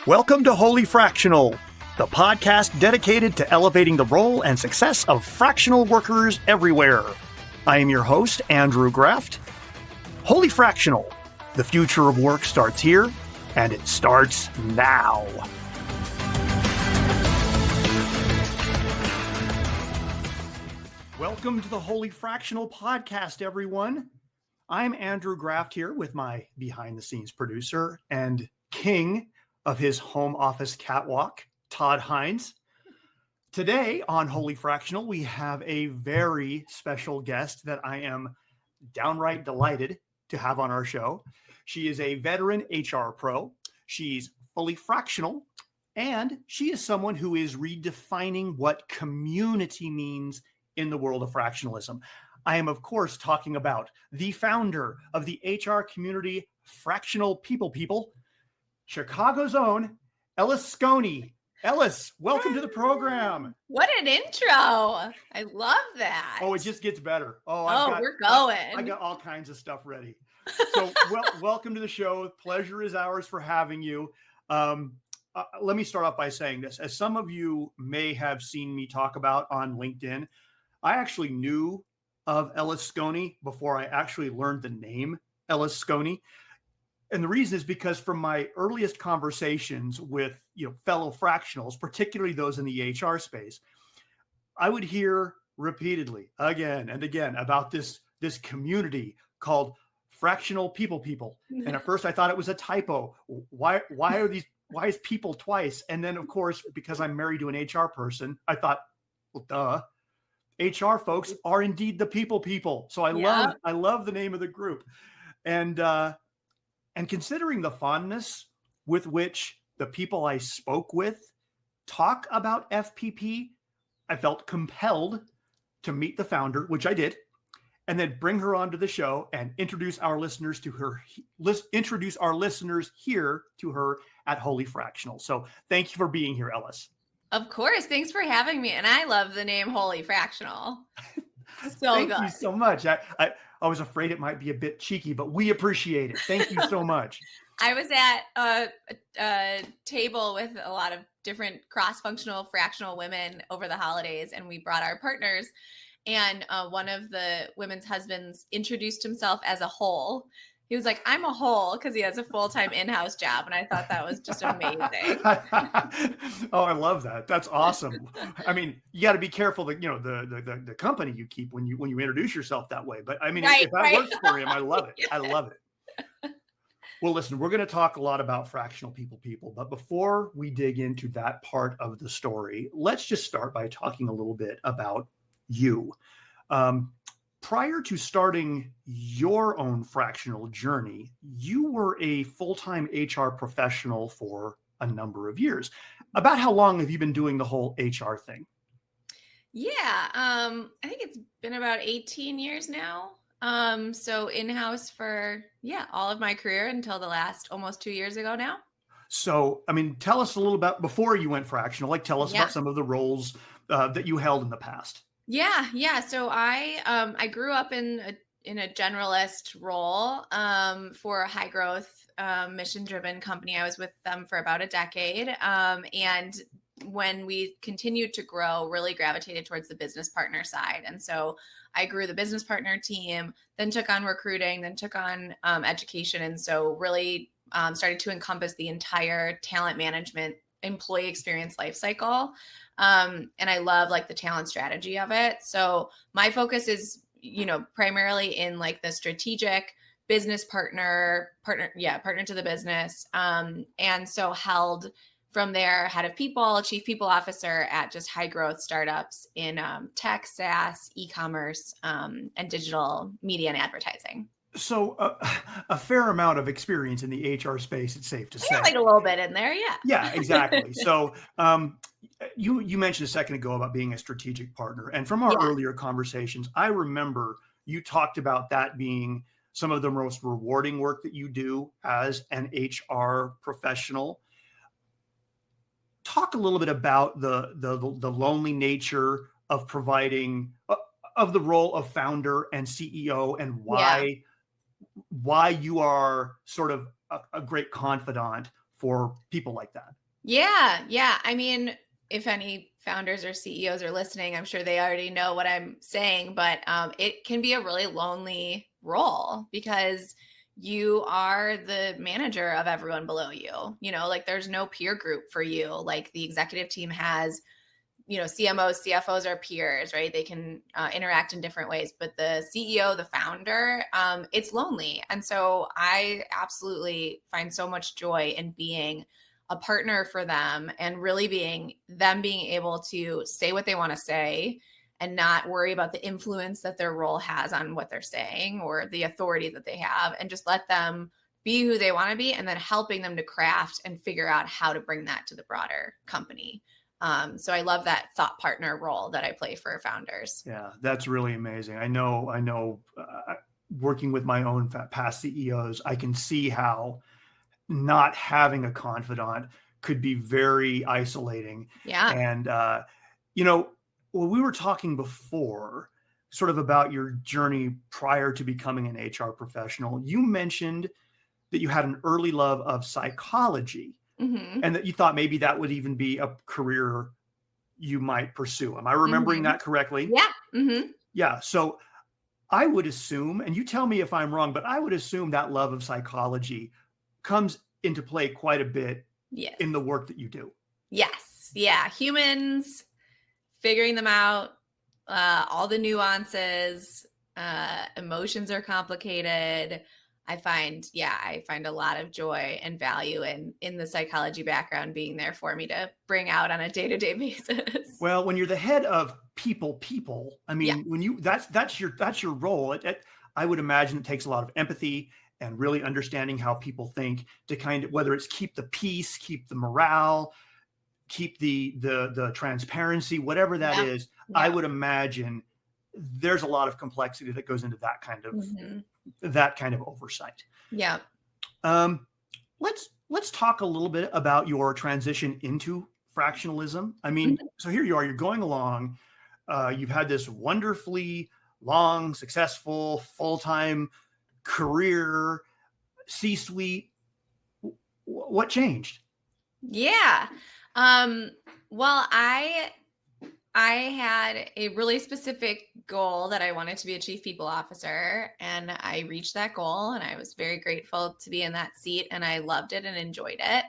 Welcome to Wholly Fractional, the podcast dedicated to elevating the role and success of fractional workers everywhere. I am your host, Andrew Graft. Wholly Fractional, the future of work starts here, and it starts now. Welcome to the Wholly Fractional podcast, everyone. I'm Andrew Graft here with my behind-the-scenes producer and king of his home office catwalk, Todd Hines. Today on Wholly Fractional, we have a very special guest that I am downright delighted to have on our show. She is a veteran HR pro. She's fully fractional, and she is someone who is redefining what community means in the world of fractionalism. I am, of course, talking about the founder of the HR community, Fractional People People, Chicago's own Elles Skony. Ellis, welcome to the program. What an intro. I love that. Oh, it just gets better. We're going. I got all kinds of stuff ready. So welcome to the show. Pleasure is ours for having you. Let me start off by saying this. As some of you may have seen me talk about on LinkedIn, I actually knew of Elles Skony before I actually learned the name Elles Skony. And the reason is because from my earliest conversations with fellow fractionals, particularly those in the HR space, I would hear repeatedly again and again about this community called Fractional People People. And at first I thought it was a typo. Why is people twice? And then, of course, because I'm married to an HR person, I thought, well, duh. HR folks are indeed the people people. So I love the name of the group. And considering the fondness with which the people I spoke with talk about FPP, I felt compelled to meet the founder, which I did, and then bring her onto the show and introduce our listeners here to her at Wholly Fractional. So thank you for being here, Ellis. Of course. Thanks for having me. And I love the name Wholly Fractional. Thank you so much. I was afraid it might be a bit cheeky, but we appreciate it. Thank you so much. I was at a table with a lot of different cross-functional fractional women over the holidays, and we brought our partners. And one of the women's husbands introduced himself as a whole. He was like, I'm a whole, because he has a full-time in-house job. And I thought that was just amazing. Oh, I love that. That's awesome. I mean, you got to be careful that, the company you keep when you introduce yourself that way. But I mean, if that works for him, I love it. Yes. I love it. Well, listen, we're going to talk a lot about fractional people. But before we dig into that part of the story, let's just start by talking a little bit about you. Prior to starting your own fractional journey, you were a full-time HR professional for a number of years. About how long have you been doing the whole HR thing? Yeah, I think it's been about 18 years now. So in-house for, all of my career until the last almost 2 years ago now. So, I mean, tell us a little about before you went fractional, tell us about some of the roles that you held in the past. Yeah. So I grew up in a generalist role for a high growth mission driven company. I was with them for about a decade. And when we continued to grow, really gravitated towards the business partner side. And so I grew the business partner team, then took on recruiting, then took on education. And so really started to encompass the entire talent management employee experience lifecycle. And I love the talent strategy of it. So my focus is, primarily in the strategic business partner to the business. And so held from there, head of people, chief people officer at just high growth startups in tech, SaaS, e-commerce, and digital media and advertising. So a fair amount of experience in the HR space, it's safe to say. A little bit in there, yeah. Yeah, exactly. So you mentioned a second ago about being a strategic partner. And from our earlier conversations, I remember you talked about that being some of the most rewarding work that you do as an HR professional. Talk a little bit about the lonely nature of providing of the role of founder and CEO and why you are sort of a great confidant for people like that. Yeah. Yeah. I mean, if any founders or CEOs are listening, I'm sure they already know what I'm saying, but it can be a really lonely role because you are the manager of everyone below you. Like there's no peer group for you. Like the executive team has, CMOs, CFOs are peers, right? They can interact in different ways, but the CEO, the founder, it's lonely. And so I absolutely find so much joy in being a partner for them and really being able to say what they want to say and not worry about the influence that their role has on what they're saying or the authority that they have, and just let them be who they want to be, and then helping them to craft and figure out how to bring that to the broader company. So I love that thought partner role that I play for founders. Yeah, that's really amazing. I know, working with my own past CEOs, I can see how not having a confidant could be very isolating. Yeah. And, well, we were talking before sort of about your journey prior to becoming an HR professional. You mentioned that you had an early love of psychology, Mm-hmm. and that you thought maybe that would even be a career you might pursue. Am I remembering that correctly? Yeah. Mm-hmm. Yeah. So I would assume, and you tell me if I'm wrong, but I would assume that love of psychology comes into play quite a bit in the work that you do. Yes. Yeah. Humans, figuring them out, all the nuances, emotions are complicated. I find a lot of joy and value in the psychology background being there for me to bring out on a day-to-day basis. Well, when you're the head of people, I mean, when you, that's your role. I would imagine it takes a lot of empathy and really understanding how people think to kind of, whether it's keep the peace, keep the morale, keep the transparency, whatever that is. I would imagine there's a lot of complexity that goes into that kind of oversight. Yeah. Let's talk a little bit about your transition into fractionalism. I mean, so here you are, you're going along. You've had this wonderfully long, successful, full-time career, C-suite. What changed? Yeah. Well, I had a really specific goal that I wanted to be a chief people officer, and I reached that goal, and I was very grateful to be in that seat, and I loved it and enjoyed it.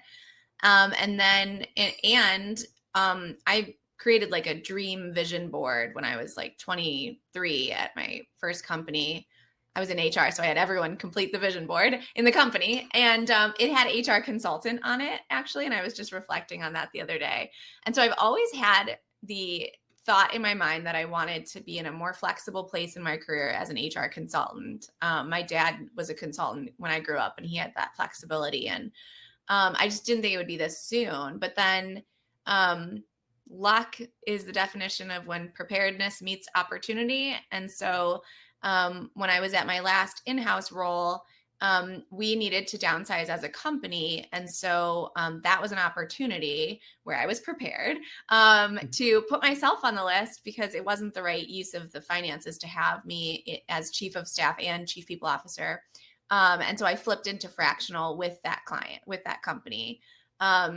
I created like a dream vision board when I was like 23 at my first company. I was in HR, so I had everyone complete the vision board in the company, and it had HR consultant on it actually. And I was just reflecting on that the other day. And so I've always had the thought in my mind that I wanted to be in a more flexible place in my career as an HR consultant. My dad was a consultant when I grew up, and he had that flexibility. And I just didn't think it would be this soon. But then luck is the definition of when preparedness meets opportunity. And so when I was at my last in-house role, we needed to downsize as a company. And so that was an opportunity where I was prepared to put myself on the list, because it wasn't the right use of the finances to have me as chief of staff and chief people officer. And so I flipped into fractional with that client, with that company.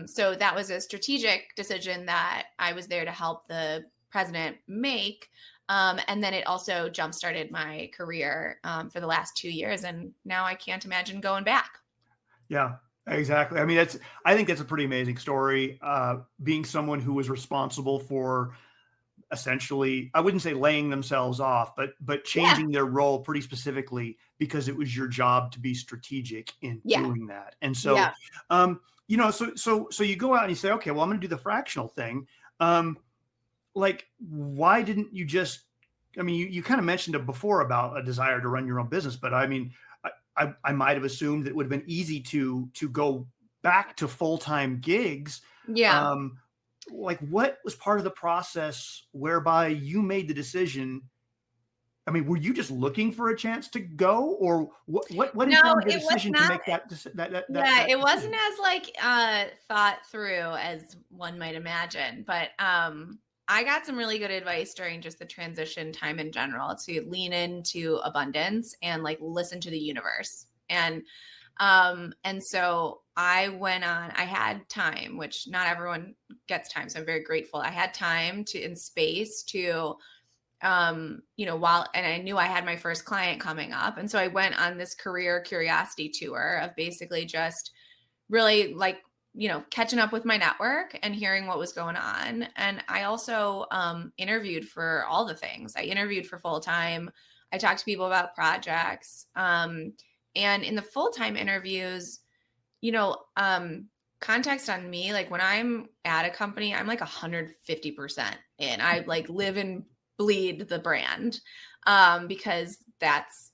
So that was a strategic decision that I was there to help the president make. And then it also jump-started my career for the last 2 years. And now I can't imagine going back. Yeah, exactly. I mean, I think that's a pretty amazing story. Being someone who was responsible for essentially, I wouldn't say laying themselves off, but changing their role pretty specifically because it was your job to be strategic in doing that. And so, so you go out and you say, okay, well, I'm going to do the fractional thing. Like, why didn't you just, I mean, you kind of mentioned it before about a desire to run your own business, but I mean, I might have assumed that it would have been easy to go back to full-time gigs. Yeah. Like, what was part of the process whereby you made the decision? I mean, were you just looking for a chance to go, or what informed the decision to make that? It wasn't as like thought through as one might imagine, but I got some really good advice during just the transition time in general to lean into abundance and like listen to the universe. And And so I went on, I had time, which not everyone gets time. So I'm very grateful. I had time in space to, and I knew I had my first client coming up. And so I went on this career curiosity tour of basically just really catching up with my network and hearing what was going on. And I also interviewed for all the things. I interviewed for full-time. I talked to people about projects. And in the full-time interviews, context on me, like when I'm at a company, I'm like 150% in. I like live and bleed the brand because that's,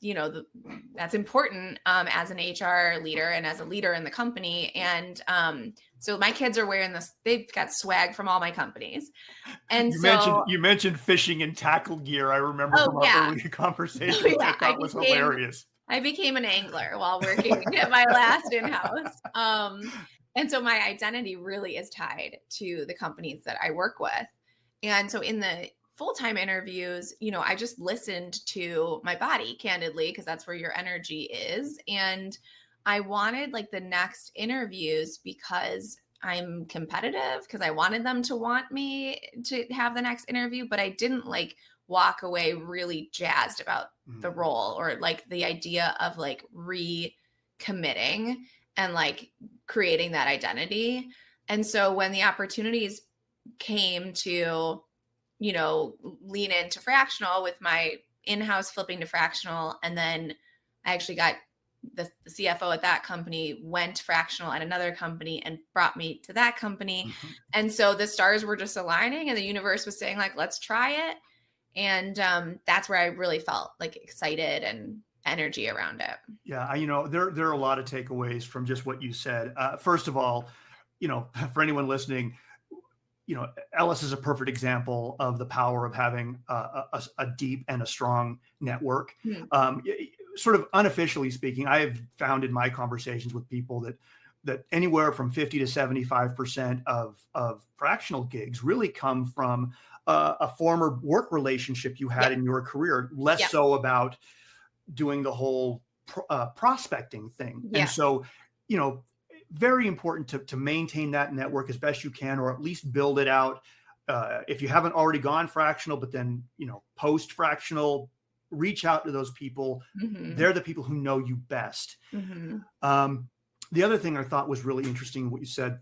that's important as an HR leader and as a leader in the company. And so my kids are wearing this, they've got swag from all my companies. And you mentioned fishing and tackle gear. I remember from our earlier conversation, which I thought was hilarious. I became an angler while working at my last in-house. And so my identity really is tied to the companies that I work with. And so in the full-time interviews, I just listened to my body candidly, because that's where your energy is. And I wanted like the next interviews because I'm competitive, because I wanted them to want me to have the next interview, but I didn't like walk away really jazzed about the role or like the idea of like recommitting and like creating that identity. And so when the opportunities came to, lean into fractional with my in-house flipping to fractional, and then I actually got the CFO at that company went fractional at another company and brought me to that company. Mm-hmm. And so the stars were just aligning and the universe was saying like, let's try it. And that's where I really felt like excited and energy around it. Yeah. There are a lot of takeaways from just what you said. First of all, for anyone listening, Ellis is a perfect example of the power of having a deep and a strong network. Mm-hmm. Sort of unofficially speaking, I have found in my conversations with people that anywhere from 50 to 75% of fractional gigs really come from a former work relationship you had in your career, less so about doing the whole prospecting thing. Yeah. And so, very important to maintain that network as best you can, or at least build it out. If you haven't already gone fractional, but then, post fractional, reach out to those people. Mm-hmm. They're the people who know you best. Mm-hmm. The other thing I thought was really interesting, what you said,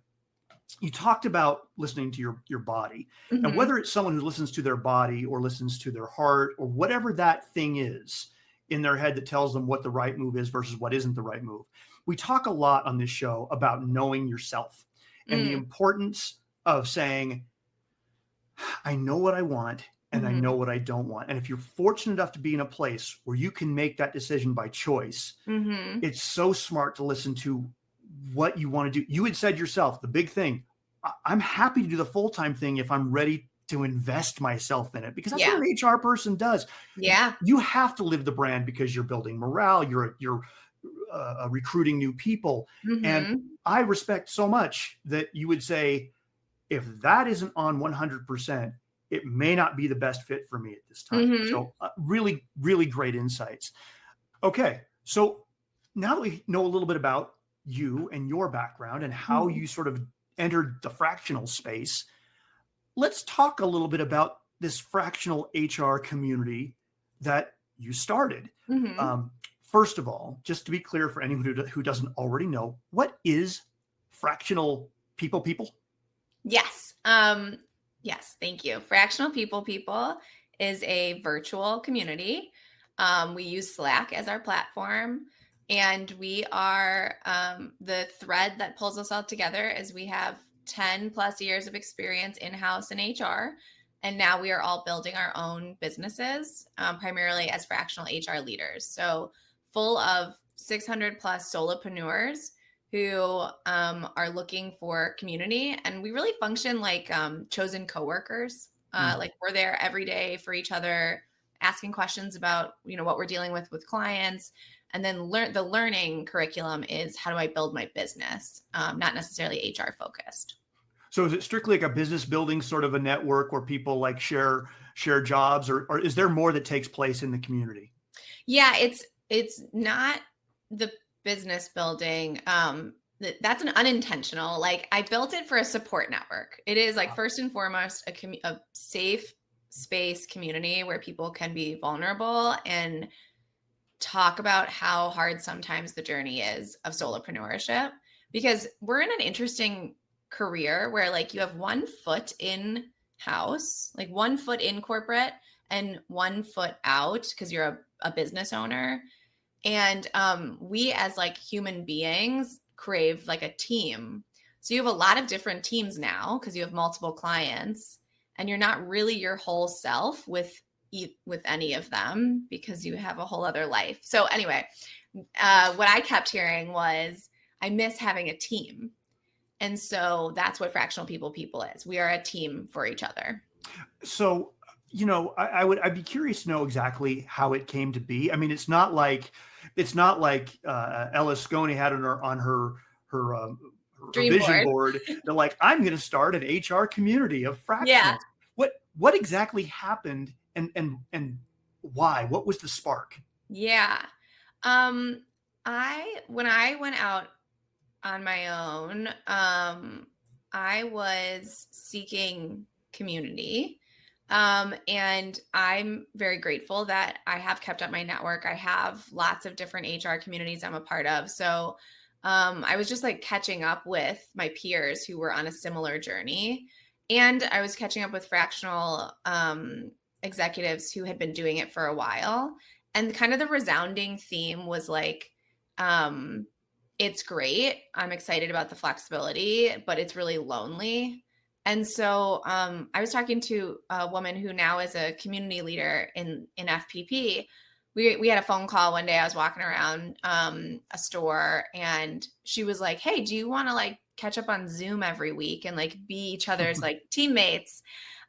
you talked about listening to your body. Mm-hmm. And whether it's someone who listens to their body or listens to their heart or whatever that thing is in their head that tells them what the right move is versus what isn't the right move. We talk a lot on this show about knowing yourself and the importance of saying, I know what I want and I know what I don't want. And if you're fortunate enough to be in a place where you can make that decision by choice, it's so smart to listen to what you want to do. You had said yourself, the big thing, I'm happy to do the full-time thing if I'm ready to invest myself in it, because that's what an HR person does. Yeah. You have to live the brand because you're building morale. You're recruiting new people. Mm-hmm. And I respect so much that you would say, if that isn't on 100%, it may not be the best fit for me at this time. Mm-hmm. So really, really great insights. Okay. So now that we know a little bit about you and your background and how you sort of entered the fractional space, let's talk a little bit about this fractional HR community that you started. Mm-hmm. First of all, just to be clear for anyone who doesn't already know, what is Fractional People People? Yes. Yes. Thank you. Fractional People People is a virtual community. We use Slack as our platform, and we are the thread that pulls us all together is we have 10 plus years of experience in-house in HR. And now we are all building our own businesses, primarily as fractional HR leaders. So full of 600 plus solopreneurs who are looking for community. And we really function like chosen coworkers. Like we're there every day for each other, asking questions about, what we're dealing with clients. And then the learning curriculum is how do I build my business, not necessarily HR focused. So is it strictly like a business building sort of a network where people like share jobs, or is there more that takes place in the community? Yeah, it's not the business building, that's an unintentional, like I built it for a support network. It is like first and foremost, a safe space community where people can be vulnerable and talk about how hard sometimes the journey is of solopreneurship, because we're in an interesting career where like you have 1 foot in house, like 1 foot in corporate and 1 foot out because you're a business owner. And we as like human beings crave like a team. So you have a lot of different teams now because you have multiple clients and you're not really your whole self with any of them because you have a whole other life. So anyway, what I kept hearing was I miss having a team. And so that's what Fractional People People is. We are a team for each other. So, I'd be curious to know exactly how it came to be. I mean, it's not like Elles Skony had on her vision board. They're like, I'm going to start an HR community of fractionals. Yeah. What exactly happened and why? What was the spark? Yeah. When I went out on my own, I was seeking community. And I'm very grateful that I have kept up my network. I have lots of different HR communities I'm a part of. So I was just like catching up with my peers who were on a similar journey. And I was catching up with fractional executives who had been doing it for a while. And kind of the resounding theme was like, it's great. I'm excited about the flexibility, but it's really lonely. And so I was talking to a woman who now is a community leader in FPP. We had a phone call one day. I was walking around a store and she was like, hey, do you want to like catch up on Zoom every week and like be each other's like teammates?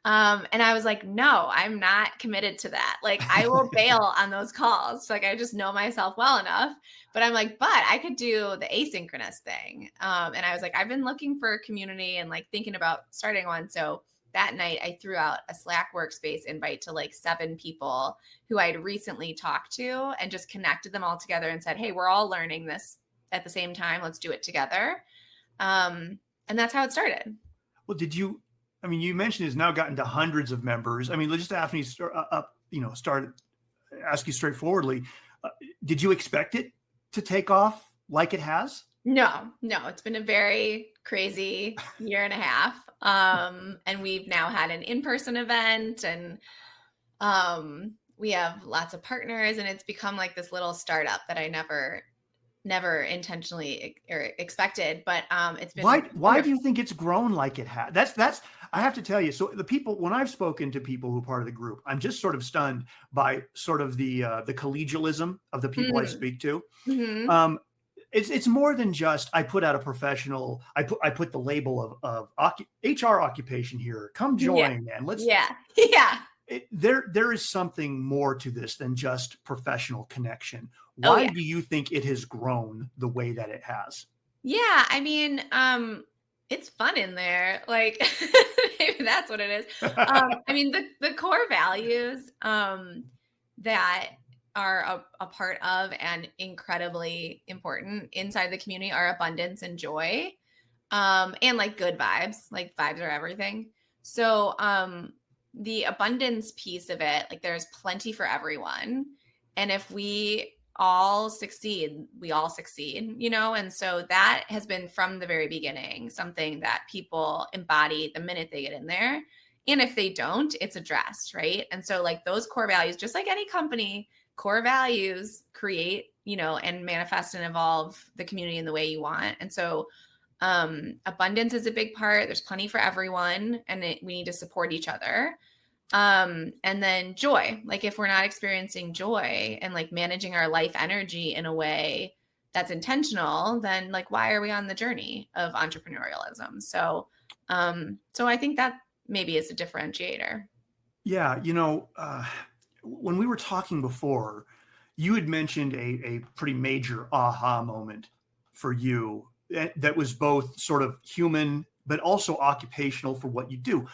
And I was like, no, I'm not committed to that. Like I will bail on those calls. Like I just know myself well enough, but I'm like, but I could do the asynchronous thing. And I was like, I've been looking for a community and like thinking about starting one. So that night I threw out a Slack workspace invite to like 7 people who I'd recently talked to and just connected them all together and said, hey, we're all learning this at the same time. Let's do it together. And that's how it started. Well, you mentioned it's now gotten to hundreds of members. I mean, let's just ask you straightforwardly. Did you expect it to take off like it has? No, it's been a very crazy year and a half. And we've now had an in-person event and we have lots of partners and it's become like this little startup that I never intentionally expected, but it's been. Why do you think it's grown like it has? That's I have to tell you. So when I've spoken to people who are part of the group, I'm just sort of stunned by sort of the collegialism of the people I speak to. Mm-hmm. It's more than just I put out a professional. I put the label of HR occupation here. Come join, man. Let's. Yeah. There is something more to this than just professional connection. Why do you think it has grown the way that it has? Yeah, I mean, it's fun in there. Like maybe that's what it is. I mean, the core values that are a part of and incredibly important inside the community are abundance and joy, and like good vibes. Like vibes are everything. So the abundance piece of it, like there's plenty for everyone. And if we all succeed, we all succeed, and so that has been from the very beginning, something that people embody the minute they get in there. And if they don't, it's addressed, right? And so like those core values, just like any company, core values create, and manifest and evolve the community in the way you want. And so abundance is a big part. There's plenty for everyone and we need to support each other. And then joy, like if we're not experiencing joy and like managing our life energy in a way that's intentional, then like, why are we on the journey of entrepreneurialism? So I think that maybe is a differentiator. Yeah. When we were talking before, you had mentioned a pretty major aha moment for you that was both sort of human, but also occupational for what you do.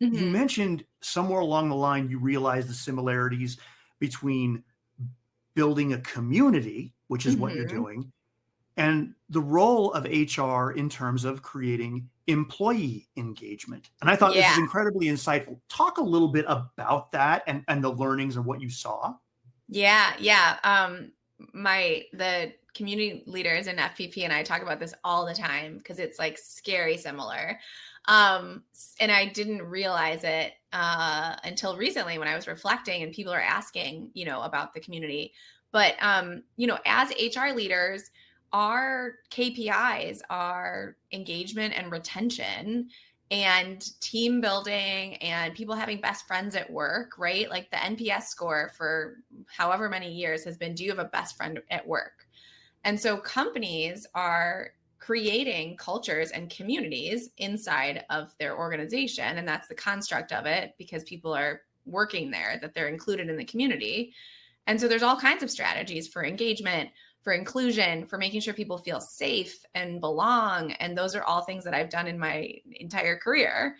Mm-hmm. You mentioned somewhere along the line, you realized the similarities between building a community, which is what you're doing, and the role of HR in terms of creating employee engagement. And I thought this is incredibly insightful. Talk a little bit about that and the learnings and what you saw. Yeah. The community leaders in FPP and I talk about this all the time because it's like scary similar. And I didn't realize it until recently when I was reflecting and people are asking, about the community. But, as HR leaders, our KPIs are engagement and retention and team building and people having best friends at work, right? Like the NPS score for however many years has been, do you have a best friend at work? And so companies are creating cultures and communities inside of their organization. And that's the construct of it because people are working there, that they're included in the community. And so there's all kinds of strategies for engagement, for inclusion, for making sure people feel safe and belong. And those are all things that I've done in my entire career.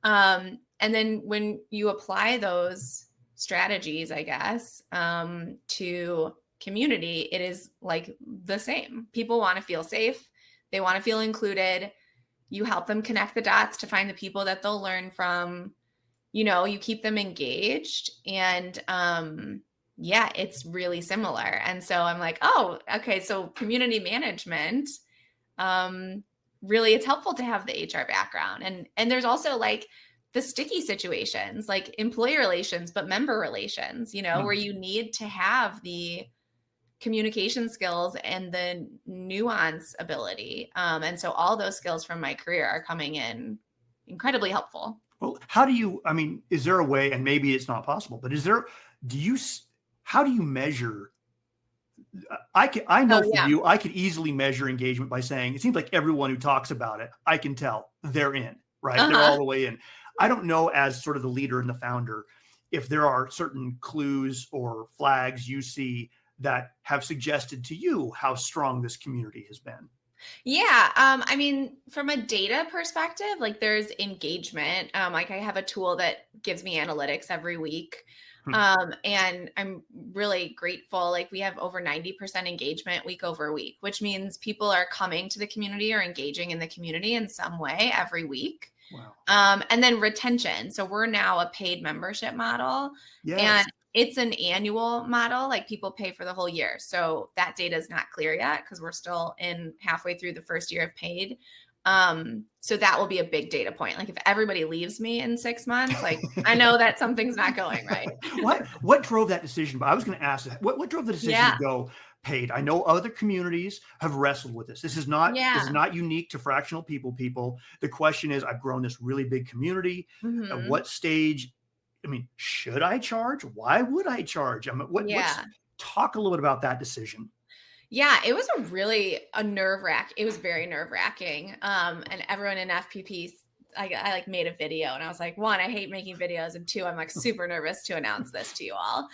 And then when you apply those strategies, I guess, to community, it is like the same. People want to feel safe. They want to feel included. You help them connect the dots to find the people that they'll learn from. You keep them engaged and, it's really similar. And so I'm like, oh, okay. So community management, really it's helpful to have the HR background. And there's also like the sticky situations, like employee relations, but member relations, where you need to have the communication skills and the nuance ability. And so all those skills from my career are coming in incredibly helpful. Well, is there a way, and maybe it's not possible, but how do you measure? I know you, I could easily measure engagement by saying, it seems like everyone who talks about it, I can tell they're in, right? They're all the way in. I don't know, as sort of the leader and the founder, if there are certain clues or flags you see that have suggested to you how strong this community has been. Yeah. From a data perspective, like there's engagement. Like I have a tool that gives me analytics every week. And I'm really grateful. Like we have over 90% engagement week over week, which means people are coming to the community or engaging in the community in some way every week. Wow. And then retention. So we're now a paid membership model. Yes. And it's an annual model, like people pay for the whole year. So that data is not clear yet because we're still halfway through the first year of paid. So that will be a big data point. Like if everybody leaves me in 6 months, like I know that something's not going right. What drove that decision? I was going to ask that. What drove the decision to go paid? I know other communities have wrestled with this. This is not unique to Fractional People. The question is, I've grown this really big community. At what stage? Should I charge? Why would I charge? Talk a little bit about that decision. Yeah, it was a nerve-wracking. It was very nerve-wracking. And everyone in FPP, I made a video and I was like, 1, I hate making videos. And 2, I'm like super nervous to announce this to you all.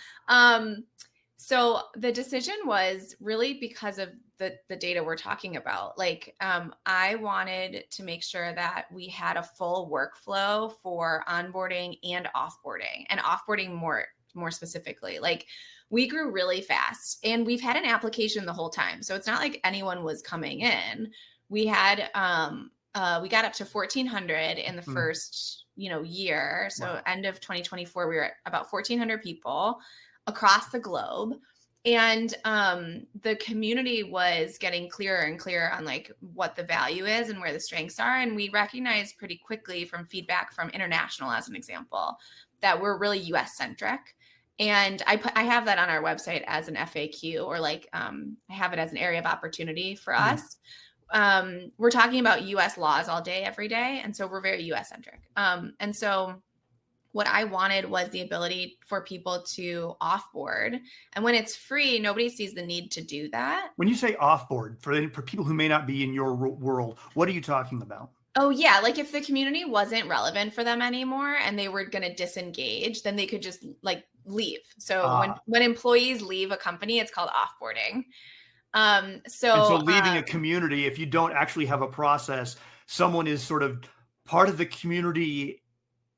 So the decision was really because of the data we're talking about. Like, I wanted to make sure that we had a full workflow for onboarding and offboarding more specifically. Like we grew really fast and we've had an application the whole time. So it's not like anyone was coming in. We had, we got up to 1,400 in the first, year. So end of 2024, we were at about 1,400 people across the globe. And the community was getting clearer and clearer on like what the value is and where the strengths are. And we recognized pretty quickly from feedback from international, as an example, that we're really US centric. And I have that on our website as an FAQ, or like I have it as an area of opportunity for us. We're talking about US laws all day, every day. And so we're very US centric. And so what I wanted was the ability for people to offboard. And when it's free, nobody sees the need to do that. When you say offboard, for people who may not be in your world, what are you talking about? Oh, yeah. Like if the community wasn't relevant for them anymore and they were going to disengage, then they could just like leave. So when employees leave a company, it's called offboarding. So leaving a community, if you don't actually have a process, someone is sort of part of the community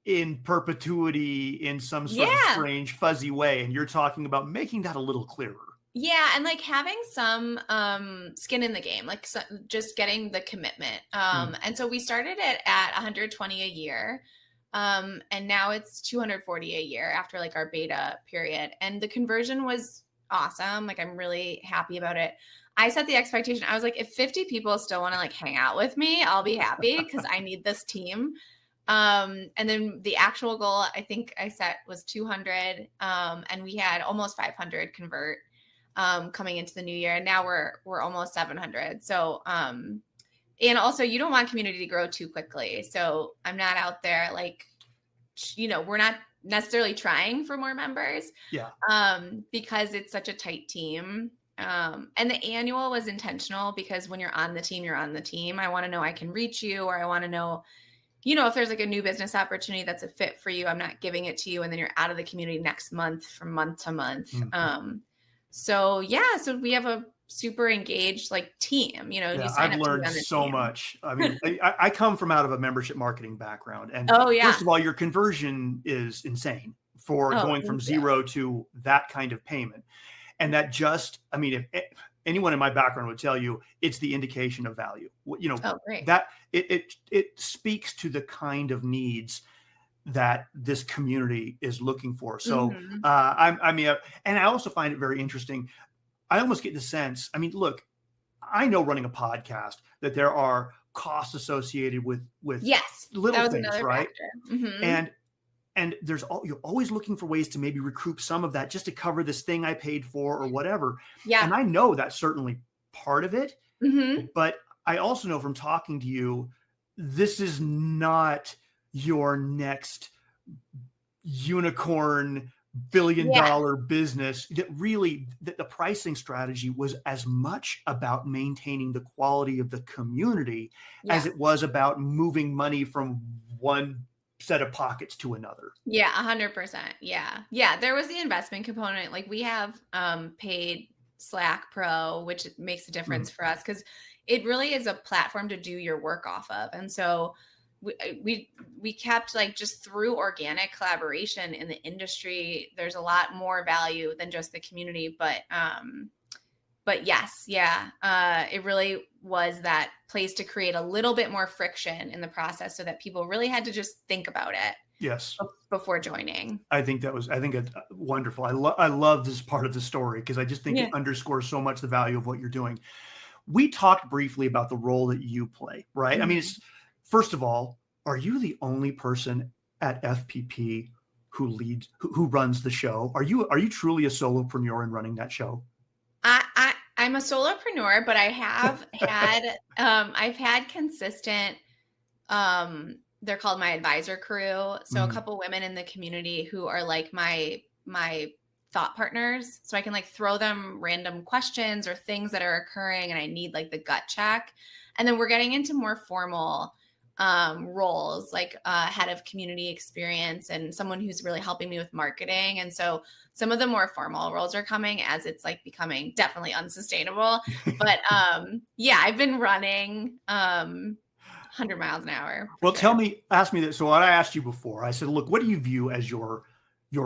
in perpetuity in some sort of strange, fuzzy way. And you're talking about making that a little clearer. Yeah, and like having some skin in the game, like just getting the commitment. And so we started it at 120 a year. And now it's 240 a year after like our beta period. And the conversion was awesome. Like I'm really happy about it. I set the expectation. I was like, if 50 people still want to like hang out with me, I'll be happy because I need this team. And then the actual goal I think I set was 200. And we had almost 500 convert coming into the new year. And now we're almost 700. So and also you don't want community to grow too quickly. So I'm not out there like, we're not necessarily trying for more members. Yeah. Because it's such a tight team. And the annual was intentional because when you're on the team, you're on the team. I want to know I can reach you, or I want to know, if there's like a new business opportunity that's a fit for you. I'm not giving it to you and then you're out of the community next month from month to month. So we have a super engaged like team, you sign I've up learned to be on the so team. much. I mean, I come from out of a membership marketing background, and first of all, your conversion is insane for going from zero to that kind of payment. And that just, I mean, if anyone in my background would tell you, it's the indication of value, that it speaks to the kind of needs that this community is looking for. So and I also find it very interesting. I almost get the sense, I mean, look, I know running a podcast that there are costs associated with little things, right? And you're always looking for ways to maybe recoup some of that just to cover this thing I paid for or whatever. Yeah. And I know that's certainly part of it, but I also know from talking to you, this is not your next unicorn billion-dollar business. That really, the pricing strategy was as much about maintaining the quality of the community as it was about moving money from one set of pockets to another. Yeah, 100%. Yeah. There was the investment component. Like we have paid Slack Pro, which makes a difference for us because it really is a platform to do your work off of. And so we kept like just through organic collaboration in the industry, there's a lot more value than just the community. But yes, it really was that place to create a little bit more friction in the process so that people really had to just think about it. Yes. Before joining. I think it's wonderful. I love this part of the story because I just think it underscores so much the value of what you're doing. We talked briefly about the role that you play, right? I mean, first of all, are you the only person at FPP who runs the show? Are you truly a solopreneur in running that show? I'm a solopreneur, but I have had I've had consistent they're called my advisor crew. So a couple women in the community who are like my thought partners. So I can like throw them random questions or things that are occurring and I need like the gut check. And then we're getting into more formal roles like head of community experience and someone who's really helping me with marketing. And so some of the more formal roles are coming as it's like becoming definitely unsustainable. But I've been running 100 miles an hour. Well, ask me this. So what I asked you before, I said, look, what do you view as your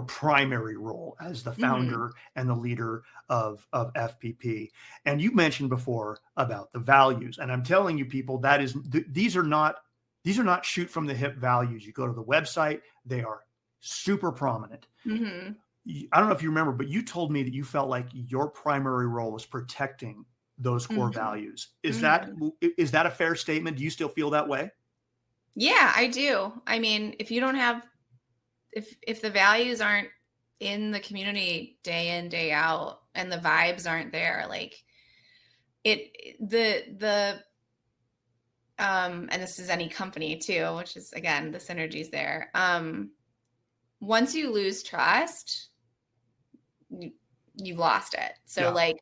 primary role as the founder and the leader of FPP? And you mentioned before about the values. And I'm telling you people, these are not shoot from the hip values. You go to the website, they are super prominent. I don't know if you remember, but you told me that you felt like your primary role was protecting those core values. Is that a fair statement? Do you still feel that way? Yeah, I do. I mean, if you don't have, if the values aren't in the community day in, day out, and the vibes aren't there, like and this is any company too, which is again, the synergies there. Once you lose trust, you've lost it. So like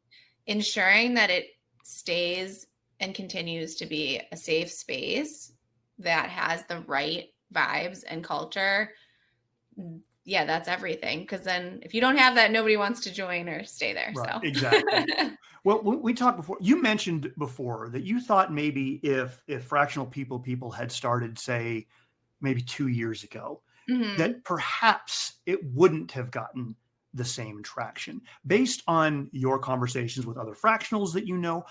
ensuring that it stays and continues to be a safe space that has the right vibes and culture. Yeah, that's everything. Because then if you don't have that, nobody wants to join or stay there. Right, so exactly. Well, we talked before, you mentioned before that you thought maybe if Fractional People had started, say, maybe 2 years ago, that perhaps it wouldn't have gotten the same traction. Based on your conversations with other fractionals that you know,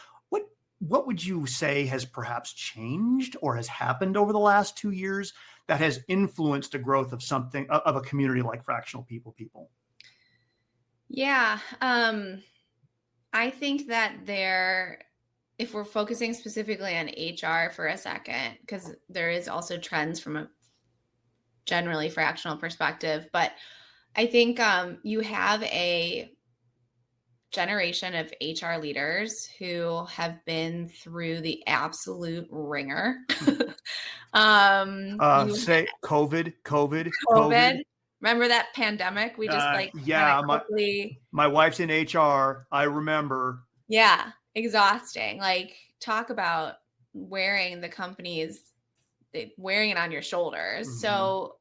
what would you say has perhaps changed or has happened over the last 2 years that has influenced the growth of something, of a community like Fractional People? Yeah. I think that if we're focusing specifically on HR for a second, because there is also trends from a generally fractional perspective, but I think you have a generation of HR leaders who have been through the absolute ringer. Say COVID. Remember that pandemic? We just my wife's in HR. I remember. Yeah, exhausting. Like, talk about wearing the company's, wearing it on your shoulders. Mm-hmm. So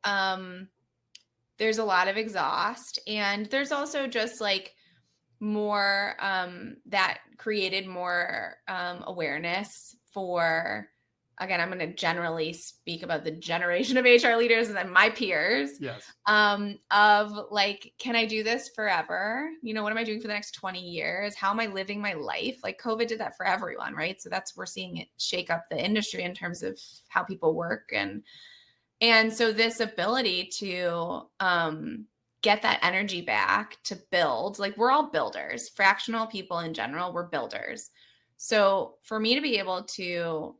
there's a lot of exhaust, and there's also just like more that created more awareness for, again, I'm going to generally speak about the generation of HR leaders and then my peers. Yes. Of like, can I do this forever? What am I doing for the next 20 years? How am I living my life? Like, COVID did that for everyone, right? So we're seeing it shake up the industry in terms of how people work. And so this ability to get that energy back to build, like, we're all builders. Fractional people in general, we're builders. So for me to be able to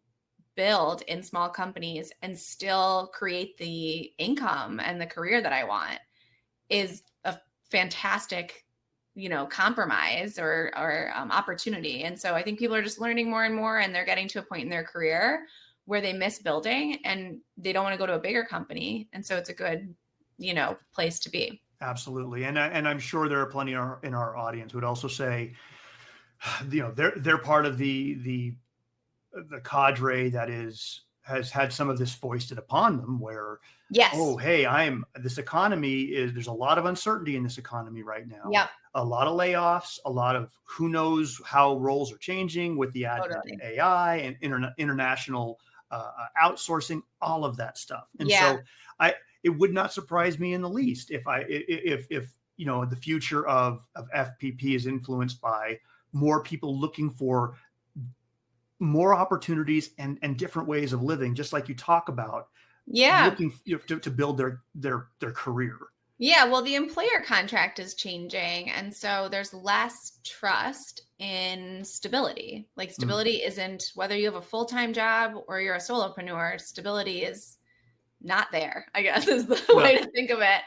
build in small companies and still create the income and the career that I want is a fantastic, compromise or opportunity. And so I think people are just learning more and more, and they're getting to a point in their career where they miss building and they don't want to go to a bigger company. And so it's a good, place to be. Absolutely. And I'm sure there are plenty in our audience who would also say, they're part of the cadre that has had some of this foisted upon them, where, yes, oh, hey, there's a lot of uncertainty in this economy right now. Yeah. A lot of layoffs, a lot of who knows how roles are changing with the advent of AI and international outsourcing, all of that stuff. And so it would not surprise me in the least if the future of FPP is influenced by more people looking for more opportunities and different ways of living, just like you talk about. Yeah. Looking to build their career. Yeah. Well, the employer contract is changing. And so there's less trust in stability. Like, stability isn't, whether you have a full-time job or you're a solopreneur, stability is not there, I guess, is the way to think of it.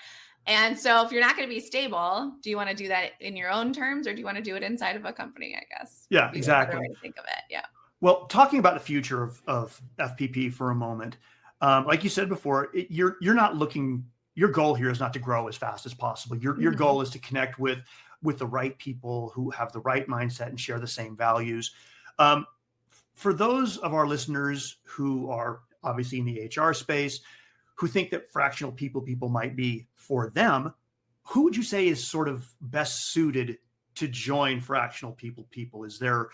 And so if you're not going to be stable, do you want to do that in your own terms, or do you want to do it inside of a company, I guess? Yeah, exactly. Another way to think of it. Yeah. Well, talking about the future of FPP for a moment, like you said before, you're not looking. Your goal here is not to grow as fast as possible. Your goal is to connect with the right people who have the right mindset and share the same values. For those of our listeners who are obviously in the HR space, who think that Fractional People might be for them, who would you say is sort of best suited to join Fractional People? Is there?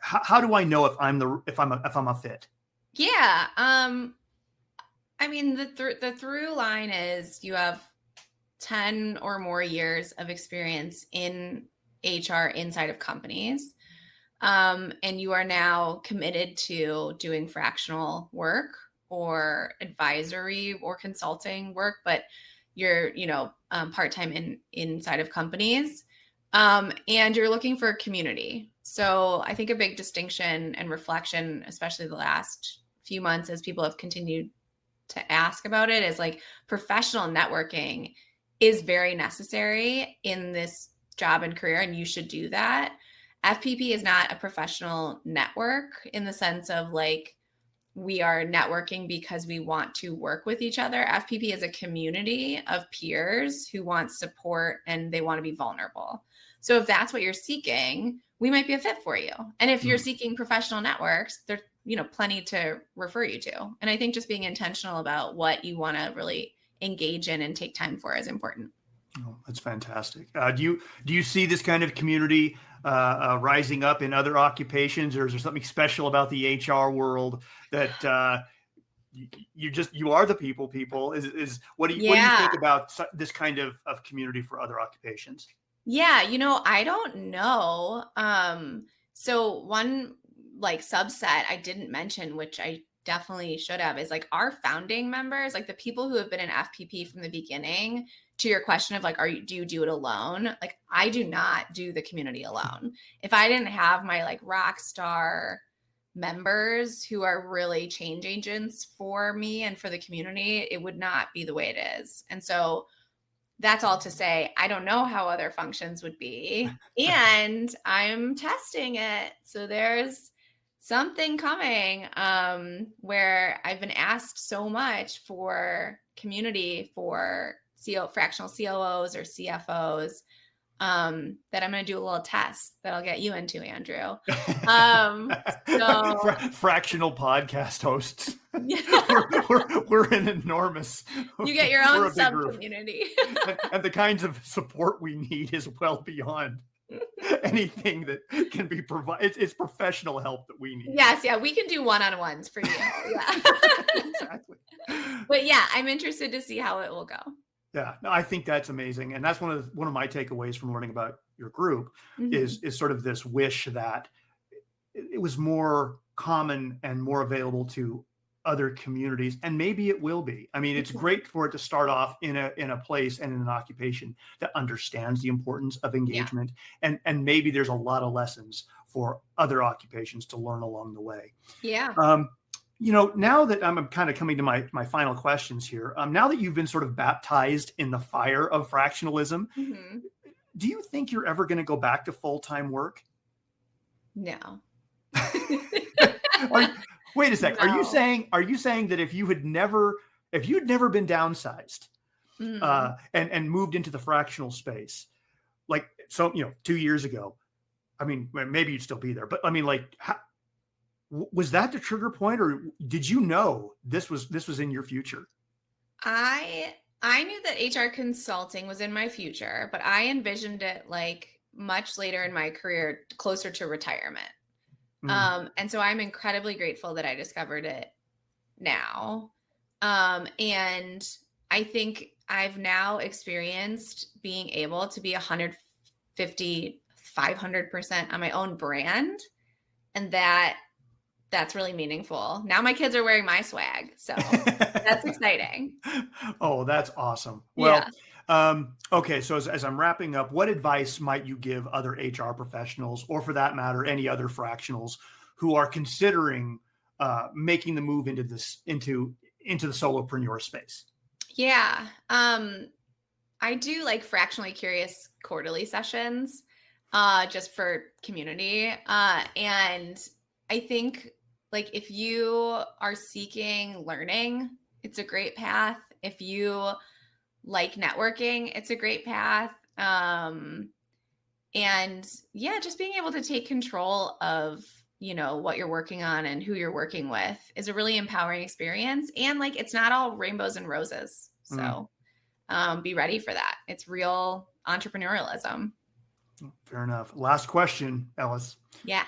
How do I know if I'm a fit? Yeah. I mean, the through line is you have 10 or more years of experience in HR inside of companies. And you are now committed to doing fractional work or advisory or consulting work, but you're, part-time inside of companies. And you're looking for a community. So I think a big distinction and reflection, especially the last few months as people have continued to ask about it, is like, professional networking is very necessary in this job and career, and you should do that. FPP is not a professional network in the sense of like, we are networking because we want to work with each other. FPP is a community of peers who want support and they want to be vulnerable. So if that's what you're seeking, we might be a fit for you. And if you're seeking professional networks, there's plenty to refer you to. And I think just being intentional about what you want to really engage in and take time for is important. Oh, that's fantastic. Do you see this kind of community rising up in other occupations, or is there something special about the HR world that you are the people is what do you think about this kind of community for other occupations? Yeah, I don't know. So one like subset I didn't mention, which I definitely should have, is like our founding members, like the people who have been in FPP from the beginning. To your question of like, do you do it alone? Like, I do not do the community alone. If I didn't have my like rock star members who are really change agents for me and for the community, it would not be the way it is. And so that's all to say, I don't know how other functions would be, and I'm testing it. So there's something coming where I've been asked so much for community for fractional COOs or CFOs that I'm going to do a little test that I'll get you into, Andrew. Fractional podcast hosts. we're an enormous. You get your own sub community, and the kinds of support we need is well beyond anything that can be provided. It's professional help that we need. Yes, yeah, we can do one-on-ones for you. Yeah, exactly. But yeah, I'm interested to see how it will go. Yeah, no, I think that's amazing, and that's one of my takeaways from learning about your group is sort of this wish that it was more common and more available to other communities, and maybe it will be. I mean, it's great for it to start off in a place and in an occupation that understands the importance of engagement, and maybe there's a lot of lessons for other occupations to learn along the way. Yeah. Now that I'm kind of coming to my final questions here, now that you've been sort of baptized in the fire of fractionalism, do you think you're ever going to go back to full-time work? No. Wait a sec. No. Are you saying that if you'd never been downsized and moved into the fractional space, like, so, 2 years ago, I mean, maybe you'd still be there, but I mean, like, was that the trigger point, or did you know this was in your future? I knew that HR consulting was in my future, but I envisioned it like much later in my career, closer to retirement. And so I'm incredibly grateful that I discovered it now. And I think I've now experienced being able to be 150, 500% on my own brand. And that's really meaningful. Now my kids are wearing my swag. So that's exciting. Oh, that's awesome. Well, okay. So as I'm wrapping up, what advice might you give other HR professionals, or for that matter, any other fractionals who are considering making the move into the solopreneur space? Yeah. I do like Fractionally Curious quarterly sessions just for community. And I think, like, if you are seeking learning, it's a great path. If you like networking, it's a great path. And yeah, just being able to take control of, what you're working on and who you're working with is a really empowering experience. And like, it's not all rainbows and roses. So be ready for that. It's real entrepreneurialism. Fair enough. Last question, Ellis. Yeah.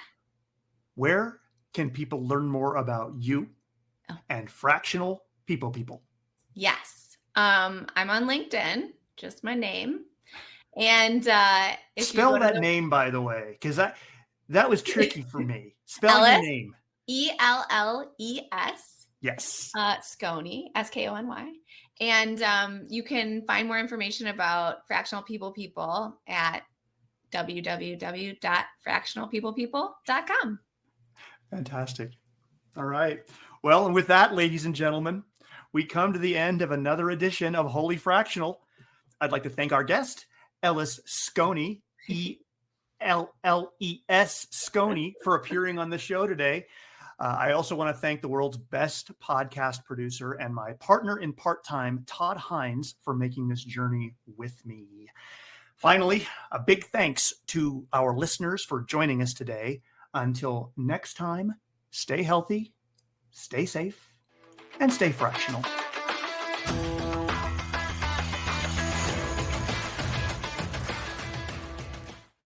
Where can people learn more about you and Fractional People? Yes. I'm on LinkedIn, just my name. And spell that name, by the way, because that was tricky for me. Spell your name. ELLES. Yes. Skony, SKONY. And you can find more information about Fractional People at www.fractionalpeoplepeople.com. Fantastic. All right. Well, and with that, ladies and gentlemen, we come to the end of another edition of Wholly Fractional. I'd like to thank our guest, Elles Skony, ELLES Skony, for appearing on the show today. I also want to thank the world's best podcast producer and my partner in part-time, Todd Hines, for making this journey with me. Finally, a big thanks to our listeners for joining us today. Until next time, stay healthy, stay safe, and stay fractional.